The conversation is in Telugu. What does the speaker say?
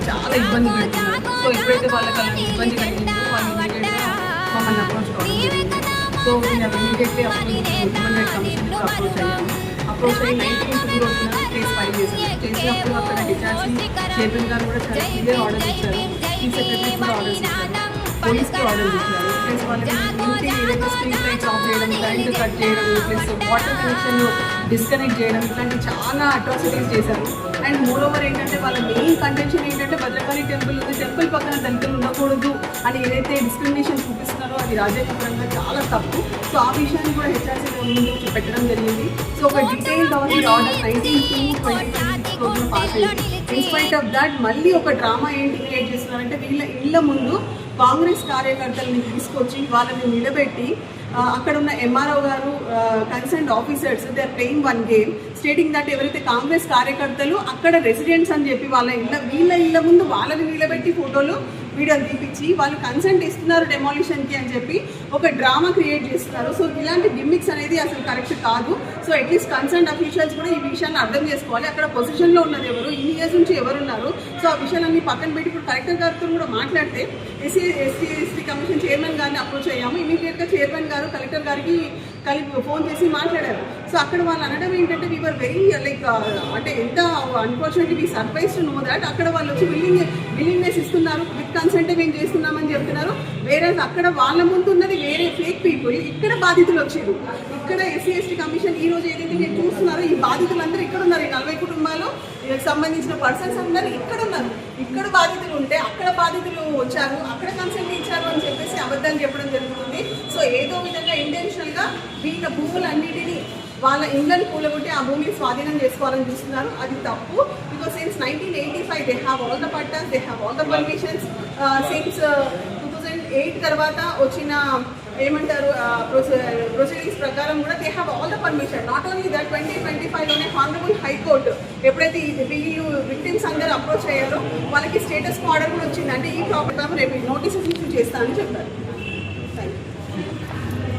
చాలా ఇబ్బంది పెడుతున్నారు. సో ఎప్పుడైతే వాళ్ళకి ఇబ్బంది కలిగిందో వాళ్ళు ఇమీడియట్గా మమ్మల్ని అప్రోచ్ కావాలి. సో మేము ఇమీడియట్లీ హ్యూమన్ రైట్స్ కమిషన్కి అప్రోచ్ అయ్యాము. అప్రోచ్ అయ్యి 19th రోజున కేసు ఫైల్ చేసినప్పుడు అక్కడ డిచార్జీ చైర్మన్ గారు కూడా చాలా క్లియర్ ఆర్డర్ ఇచ్చారు. చీఫ్ సెక్రటరీ కూడా ఆర్డర్స్ ఇచ్చారు, పోలీస్కి ఆర్డర్స్ ఇచ్చారు. ప్లస్ వాళ్ళకి ఇంటి ఏదైతే స్ట్రీట్ లైట్స్ ఆఫ్ చేయడం, కరెంట్ కట్ చేయడం, ప్లస్ వాటర్ కనెక్షన్ డిస్కనెక్ట్ చేయడం, ఇట్లాంటి చాలా అట్రాసిటీస్ చేశారు. అండ్ మోర్ ఓవర్ ఏంటంటే వాళ్ళ మెయిన్ కంటెన్షన్ ఏంటంటే భద్రకాళి టెంపుల్ ఉంది, టెంపుల్ పక్కన దళితులు ఉండకూడదు అని ఏదైతే డిస్క్రిమినేషన్ చూపిస్తున్నారో అది రాజ్యాంగపరంగా చాలా తప్పు. సో ఆ విషయాన్ని కూడా హెచ్ఆర్సీ ముందుకు పెట్టడం జరిగింది. సో ఒక డీటెయిల్డ్ ఆర్డర్ 19/2/2020 పాస్ అయింది. ఇన్స్పైట్ ఆఫ్ దాట్ మళ్ళీ ఒక డ్రామా ఏంటి క్రియేట్ చేస్తున్నారంటే వీళ్ళ ఇళ్ళ ముందు కాంగ్రెస్ కార్యకర్తలని తీసుకొచ్చి వాళ్ళని నిలబెట్టి అక్కడ ఉన్న ఎంఆర్ఓ గారు concern officers they are playing one game stating that ఎవరైతే కాంగ్రెస్ కార్యకర్తలు అక్కడ రెసిడెంట్స్ అని చెప్పి వీళ్ళ ఇళ్ళ ముందు వాళ్ళని నిలబెట్టి ఫోటోలు వీడియోలు తీపించి వాళ్ళు కన్సెంట్ ఇస్తున్నారు డెమాలిషన్కి అని చెప్పి ఒక డ్రామా క్రియేట్ చేస్తున్నారు. సో ఇలాంటి గిమ్మిక్స్ అనేది అసలు కరెక్ట్ కాదు. సో అట్లీస్ట్ కన్సర్న్ అఫీషియల్స్ కూడా ఈ విషయాన్ని అర్థం చేసుకోవాలి. అక్కడ పొజిషన్లో ఉన్నది ఎవరు, ఇన్ని ఇయర్స్ నుంచి ఎవరున్నారు, సో ఆ విషయాలన్నీ పక్కన పెట్టి ఇప్పుడు కలెక్టర్ గారితో కూడా మాట్లాడితే ఎస్సీ కమిషన్ చైర్మన్ గారిని అప్రోచ్ అయ్యాము. ఇమీడియట్గా చైర్మన్ గారు కలెక్టర్ గారికి ఫోన్ చేసి మాట్లాడారు. సో అక్కడ వాళ్ళు అనడం ఏంటంటే వీ వర్ వెరీ లైక్ అంటే ఎంత unfortunately we surprise to know that అక్కడ వాళ్ళు వచ్చి విల్లింగ్నెస్ ఇస్తున్నారు, విత్ కన్సెంట్ మేము చేస్తున్నామని చెప్తున్నారు. వేరే అక్కడ వాళ్ళ ముందు ఉన్నది వేరే ఫేక్ పీపుల్, ఇక్కడ బాధితులు వచ్చారు. ఇక్కడ ఎస్సీ ఎస్టీ కమిషన్ ఈ రోజు ఏదైతే మీరు చూస్తున్నారో ఈ బాధితులందరూ ఇక్కడ ఉన్నారు. ఈ 40 కుటుంబాలు సంబంధించిన పర్సన్స్ అందరూ ఇక్కడ ఉన్నారు. ఇక్కడ బాధితులు ఉంటే అక్కడ బాధితులు వచ్చారు, అక్కడ కన్సెంట్ ఇచ్చారు అని చెప్పేసి అబద్ధాలు చెప్పడం జరుగుతుంది. సో ఏదో విధంగా ఇంటెన్షనల్గా వీళ్ళ భూములన్నిటినీ వాళ్ళ ఇళ్ళని కూలగొట్టి ఆ భూమిని స్వాధీనం చేసుకోవాలని చూస్తున్నారు. అది తప్పు. Because since 1985 they have all the pattas, they have all the permissions. Since 2008 తర్వాత వచ్చిన ఏమంటారు ప్రొసీడింగ్స్ ప్రకారం కూడా they have all the permission. Not only that 2025లోనే హానరబుల్ హైకోర్టు ఎప్పుడైతే వీళ్ళు విక్టిమ్స్ అందరూ అప్రోచ్ అయ్యారో వాళ్ళకి స్టేటస్ ఆర్డర్ కూడా వచ్చింది. అంటే ఈ ప్రాబ్లం రేపు నోటీసెస్ ఇష్యూ చేస్తానని చెప్పారు.